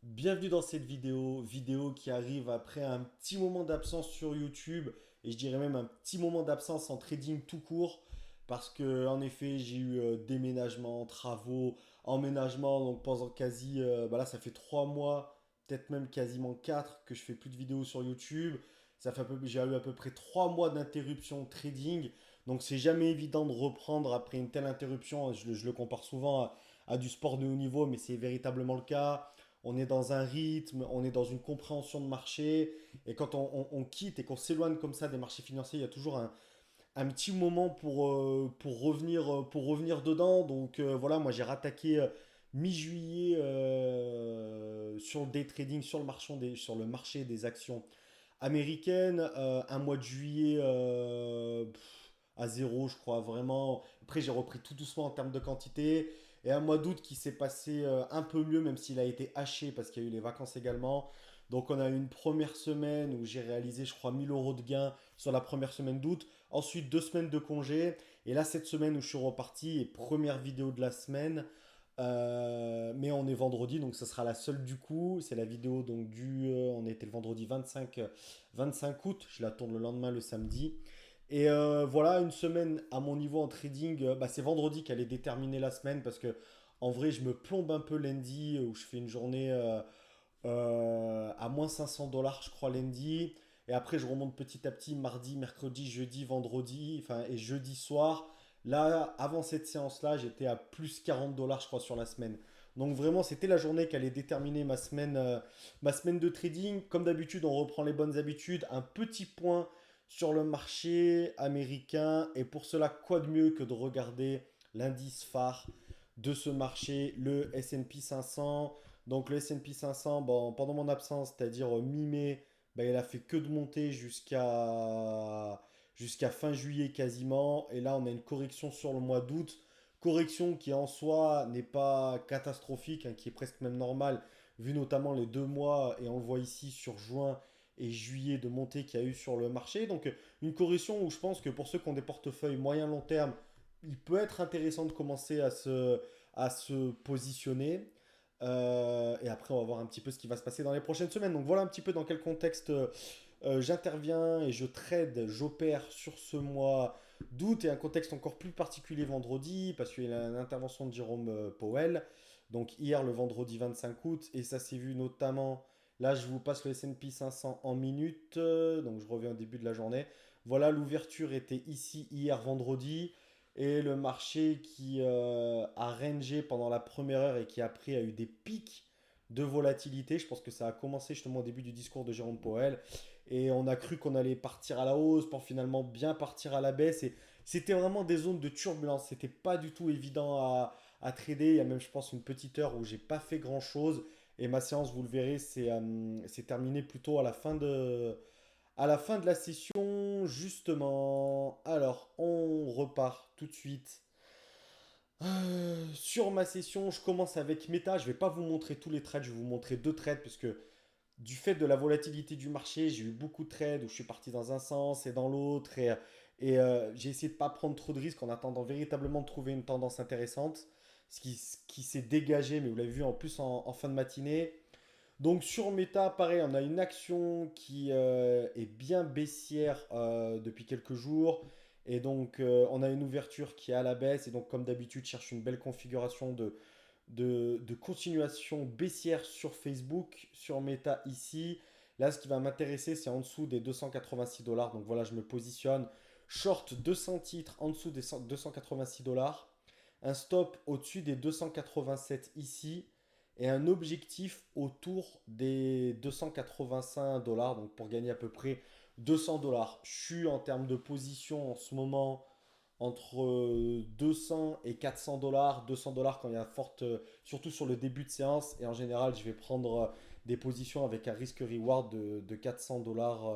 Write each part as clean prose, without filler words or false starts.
Bienvenue dans cette vidéo qui arrive après un petit moment d'absence sur YouTube et je dirais même un petit moment d'absence en trading tout court parce que en effet j'ai eu déménagement, travaux, emménagement donc pendant quasi là ça fait 3 mois, peut-être même quasiment 4 que je fais plus de vidéos sur YouTube. J'ai eu à peu près 3 mois d'interruption trading donc c'est jamais évident de reprendre après une telle interruption. Je le compare souvent à du sport de haut niveau mais c'est véritablement le cas. On est dans un rythme, on est dans une compréhension de marché. Et quand on quitte et qu'on s'éloigne comme ça des marchés financiers, il y a toujours un petit moment pour revenir dedans. Donc voilà, moi j'ai rattaqué mi-juillet sur le day trading, sur le marché des actions américaines. Un mois de juillet à zéro, je crois vraiment. Après, j'ai repris tout doucement en termes de quantité. Et un mois d'août qui s'est passé un peu mieux, même s'il a été haché parce qu'il y a eu les vacances également. Donc, on a eu une première semaine où j'ai réalisé, je crois, 1000 euros de gains sur la première semaine d'août. Ensuite, 2 semaines de congé. Et là, cette semaine où je suis reparti, et première vidéo de la semaine. Mais on est vendredi, donc ce sera la seule du coup. C'est la vidéo donc on était le vendredi 25 août. Je la tourne le lendemain, le samedi. Et voilà, une semaine à mon niveau en trading, c'est vendredi qu'elle est déterminée la semaine parce que en vrai, je me plombe un peu lundi où je fais une journée à moins 500 dollars, je crois, lundi. Et après, je remonte petit à petit mardi, mercredi, jeudi, vendredi, enfin, et jeudi soir. Là, avant cette séance-là, j'étais à plus 40 dollars, je crois, sur la semaine. Donc vraiment, c'était la journée qui allait déterminer ma semaine de trading. Comme d'habitude, on reprend les bonnes habitudes. Un petit point sur le marché américain. Et pour cela, quoi de mieux que de regarder l'indice phare de ce marché, le S&P 500. Donc le S&P 500, bon, pendant mon absence, c'est-à-dire mi-mai, il a fait que de monter jusqu'à fin juillet quasiment. Et là, on a une correction sur le mois d'août. Correction qui en soi n'est pas catastrophique, hein, qui est presque même normale, vu notamment les 2 mois, et on le voit ici sur juin et juillet de montée qu'il y a eu sur le marché. Donc une correction où je pense que pour ceux qui ont des portefeuilles moyen-long terme, il peut être intéressant de commencer à se positionner. Et après, on va voir un petit peu ce qui va se passer dans les prochaines semaines. Donc voilà un petit peu dans quel contexte j'interviens et je trade, j'opère sur ce mois d'août et un contexte encore plus particulier vendredi parce qu'il y a une intervention de Jérôme Powell. Donc hier, le vendredi 25 août, et ça s'est vu notamment. Là, je vous passe le S&P 500 en minutes, donc je reviens au début de la journée. Voilà, l'ouverture était ici hier vendredi. Et le marché qui a rangé pendant la première heure et qui après a eu des pics de volatilité. Je pense que ça a commencé justement au début du discours de Jérôme Powell. Et on a cru qu'on allait partir à la hausse pour finalement bien partir à la baisse. Et c'était vraiment des zones de turbulence. C'était pas du tout évident à trader. Il y a même, je pense, une petite heure où j'ai pas fait grand chose. Et ma séance, vous le verrez, c'est terminé plutôt à la fin de la session, justement. Alors, on repart tout de suite. Sur ma session, je commence avec Meta. Je ne vais pas vous montrer tous les trades, je vais vous montrer deux trades parce que du fait de la volatilité du marché, j'ai eu beaucoup de trades où je suis parti dans un sens et dans l'autre et j'ai essayé de ne pas prendre trop de risques en attendant véritablement de trouver une tendance intéressante. Ce qui s'est dégagé, mais vous l'avez vu en plus en fin de matinée. Donc sur Meta, pareil, on a une action qui est bien baissière depuis quelques jours. Et donc on a une ouverture qui est à la baisse. Et donc comme d'habitude, je cherche une belle configuration de continuation baissière sur Facebook, sur Meta ici. Là, ce qui va m'intéresser, c'est en dessous des 286 dollars. Donc voilà, je me positionne. Short 200 titres en dessous des 286 dollars. Un stop au-dessus des 287 ici et un objectif autour des 285 dollars, donc pour gagner à peu près 200 dollars. Je suis en termes de position en ce moment entre 200 et 400 dollars, 200 dollars quand il y a forte, surtout sur le début de séance, et en général je vais prendre des positions avec un risque-reward de 400 dollars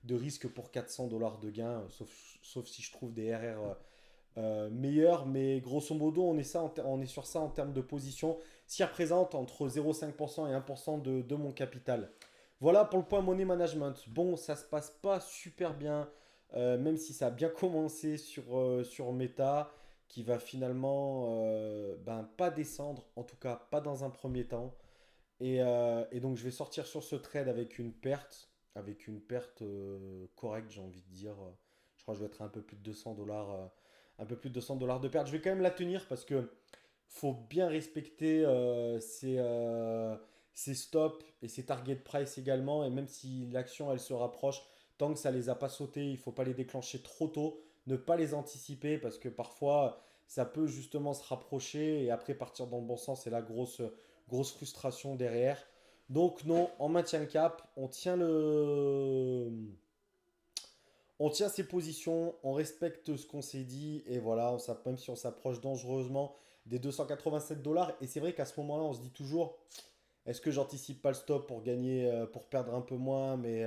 de risque pour 400 dollars de gain, sauf si je trouve des RR meilleur, mais grosso modo, on est sur ça en termes de position, ce qui représente entre 0,5% et 1% de mon capital. Voilà pour le point money management. Bon, ça se passe pas super bien, même si ça a bien commencé sur Meta, qui va finalement pas descendre, en tout cas pas dans un premier temps. Et donc, je vais sortir sur ce trade avec une perte correcte, j'ai envie de dire. Je crois que je vais être à un peu plus de 200 dollars, un peu plus de 200 dollars de perte. Je vais quand même la tenir parce que faut bien respecter ses stops et ses target price également. Et même si l'action elle se rapproche, tant que ça les a pas sautés, il faut pas les déclencher trop tôt, ne pas les anticiper parce que parfois ça peut justement se rapprocher et après partir dans le bon sens. C'est la grosse frustration derrière. Donc non, on maintient le cap, on tient ses positions, on respecte ce qu'on s'est dit, et voilà, même si on s'approche dangereusement des 287 dollars. Et c'est vrai qu'à ce moment-là, on se dit toujours, est-ce que j'anticipe pas le stop pour gagner, pour perdre un peu moins, mais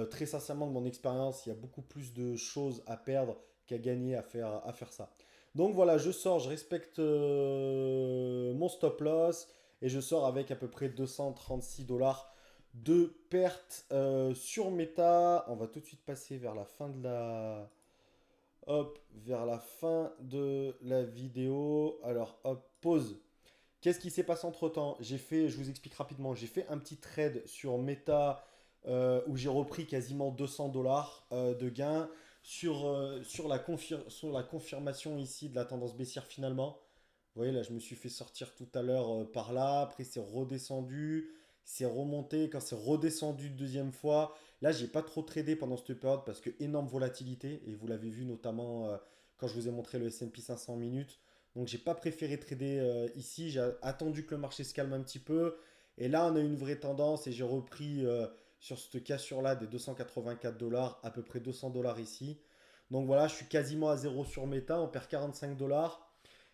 très sincèrement, de mon expérience, il y a beaucoup plus de choses à perdre qu'à gagner à faire ça. Donc voilà, je sors, je respecte mon stop loss, et je sors avec à peu près 236 dollars de perte sur Meta. On va tout de suite passer vers la fin de la... Hop, vers la fin de la vidéo. Alors, hop, pause. Qu'est-ce qui s'est passé entre-temps? Je vous explique rapidement, j'ai fait un petit trade sur Meta où j'ai repris quasiment 200 dollars de gains sur la confirmation ici de la tendance baissière finalement. Vous voyez, là, je me suis fait sortir tout à l'heure par là. Après, c'est redescendu. C'est remonté. Quand c'est redescendu une deuxième fois, là, j'ai pas trop tradé pendant cette période parce que énorme volatilité. Et vous l'avez vu notamment quand je vous ai montré le S&P 500 minutes. Donc, j'ai pas préféré trader ici. J'ai attendu que le marché se calme un petit peu. Et là, on a une vraie tendance. Et j'ai repris sur cette cassure-là des 284 dollars, à peu près 200 dollars ici. Donc voilà, je suis quasiment à zéro sur Meta. On perd 45 dollars.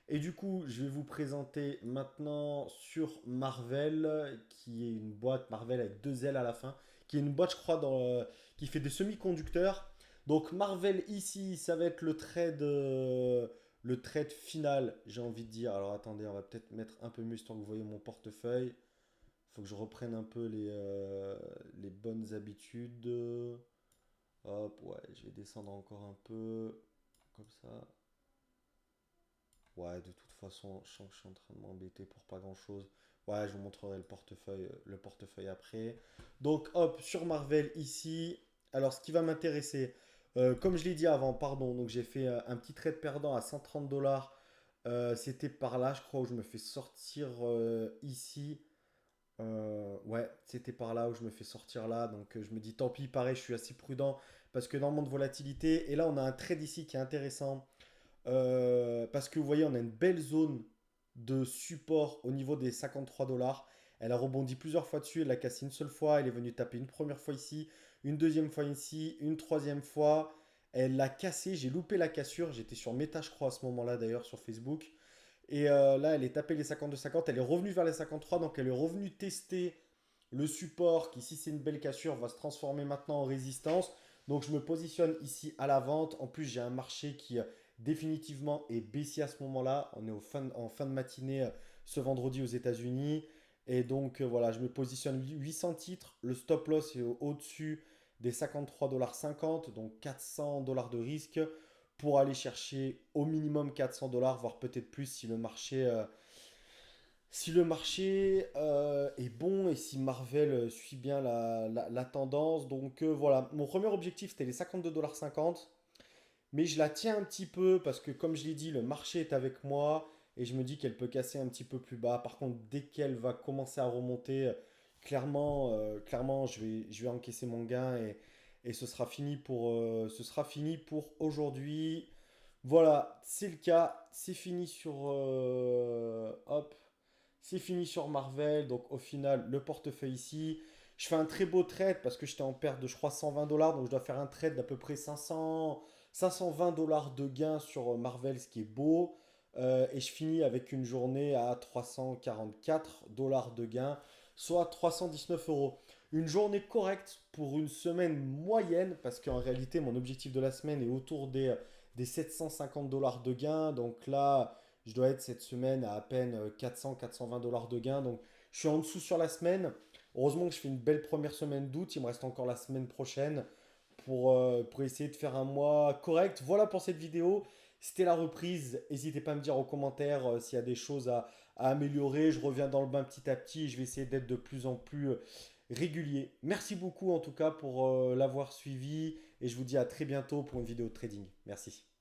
Et du coup, je vais vous présenter maintenant sur Marvel, qui est une boîte Marvel avec deux L à la fin, qui est une boîte, je crois, qui fait des semi-conducteurs. Donc Marvel ici, ça va être le trade final, j'ai envie de dire. Alors attendez, on va peut-être mettre un peu mieux histoire que vous voyez mon portefeuille. Il faut que je reprenne un peu les bonnes habitudes. Hop, ouais, je vais descendre encore un peu, comme ça. Ouais, de toute façon, je sens que je suis en train de m'embêter pour pas grand-chose. Ouais, je vous montrerai le portefeuille après. Donc, hop, sur Marvel ici. Alors, ce qui va m'intéresser, comme je l'ai dit avant, pardon, donc j'ai fait un petit trade perdant à 130 dollars. C'était par là, je crois, où je me fais sortir ici. Ouais, c'était par là où je me fais sortir là. Donc, je me dis, tant pis, pareil, je suis assez prudent parce que dans le monde de volatilité. Et là, on a un trade ici qui est intéressant. Parce que vous voyez, on a une belle zone de support au niveau des 53 dollars. Elle a rebondi plusieurs fois dessus, elle a cassé une seule fois, elle est venue taper une première fois ici, une deuxième fois ici, une troisième fois. Elle l'a cassé, j'ai loupé la cassure, j'étais sur Meta je crois à ce moment-là d'ailleurs sur Facebook. Et là, elle est tapée les 52-50, elle est revenue vers les 53, donc elle est revenue tester le support qui, si c'est une belle cassure, va se transformer maintenant en résistance. Donc je me positionne ici à la vente. En plus, j'ai un marché qui définitivement est baissier à ce moment-là. On est en fin de matinée ce vendredi aux États-Unis. Et donc voilà, je me positionne 800 titres. Le stop loss est au-dessus des 53,50 $, donc 400 dollars de risque pour aller chercher au minimum 400 dollars, voire peut-être plus si le marché est bon et si Marvel suit bien la tendance. Donc voilà, mon premier objectif c'était les 52,50 $. Mais je la tiens un petit peu parce que comme je l'ai dit, le marché est avec moi et je me dis qu'elle peut casser un petit peu plus bas. Par contre, dès qu'elle va commencer à remonter, clairement je vais encaisser mon gain et ce sera fini pour aujourd'hui. Voilà, c'est le cas. C'est fini hop, c'est fini sur Marvel. Donc au final, le portefeuille ici. Je fais un très beau trade parce que j'étais en perte de, je crois, 120 dollars. Donc je dois faire un trade d'à peu près 520 dollars de gain sur Marvel, ce qui est beau. Et je finis avec une journée à 344 dollars de gain, soit 319 euros. Une journée correcte pour une semaine moyenne, parce qu'en réalité, mon objectif de la semaine est autour des 750 dollars de gain. Donc là, je dois être cette semaine à peine 400-420 dollars de gain. Donc je suis en dessous sur la semaine. Heureusement que je fais une belle première semaine d'août. Il me reste encore la semaine prochaine pour essayer de faire un mois correct. Voilà pour cette vidéo. C'était la reprise. N'hésitez pas à me dire en commentaire s'il y a des choses à améliorer. Je reviens dans le bain petit à petit et je vais essayer d'être de plus en plus régulier. Merci beaucoup en tout cas pour l'avoir suivi et je vous dis à très bientôt pour une vidéo de trading. Merci.